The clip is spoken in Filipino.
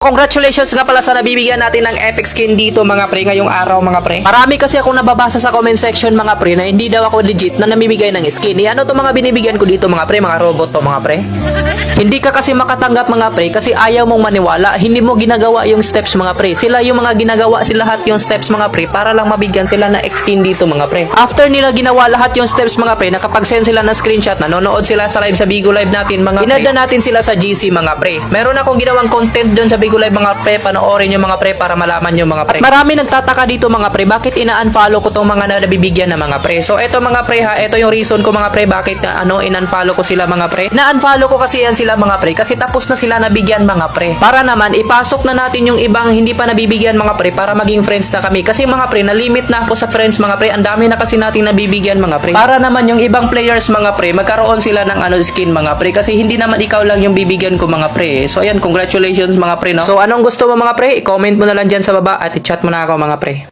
Congratulations nga pala sa nabibigyan natin ng epic skin dito mga pre ngayong araw mga pre. Marami kasi ako nababasa sa comment section mga pre na hindi daw ako legit na namimigay ng skin. Ano to mga binibigyan ko dito mga pre, mga robot to mga pre. Hindi ka kasi makatanggap mga pre kasi ayaw mong maniwala. Hindi mo ginagawa yung steps mga pre. Sila yung mga ginagawa sila lahat yung steps mga pre para lang mabigyan sila ng skin dito mga pre. After nila ginawa lahat yung steps mga pre, nakapag-send sila ng screenshot, nanonood sila sa live sa Bigo Live natin mga pre. Inada natin sila sa GC mga pre. Meron akong ginawang content doon sa Bigo Live mga pre, panoorin yung mga pre para malaman yung mga pre. At marami nagtataka dito mga pre, bakit ina-unfollow ko tong mga nabibigyan na mga pre. So eto mga pre ha, eto yung reason ko mga pre bakit in-unfollow ko sila mga pre. Na-unfollow ko kasi yan sila mga pre kasi tapos na sila nabigyan mga pre. Para naman ipasok na natin yung ibang hindi pa nabibigyan mga pre para maging friends na kami. Kasi mga pre, na-limit na ako sa friends mga pre. Ang dami na kasi nating nabibigyan mga pre. Para naman yung ibang players mga pre, magkaroon sila ng skin mga pre kasi hindi naman ikaw lang yung bibigyan ko mga pre. So ayan, congratulations mga pre no. So anong gusto mo mga pre? I-comment mo na lang dyan sa baba at i-chat mo na ako mga pre.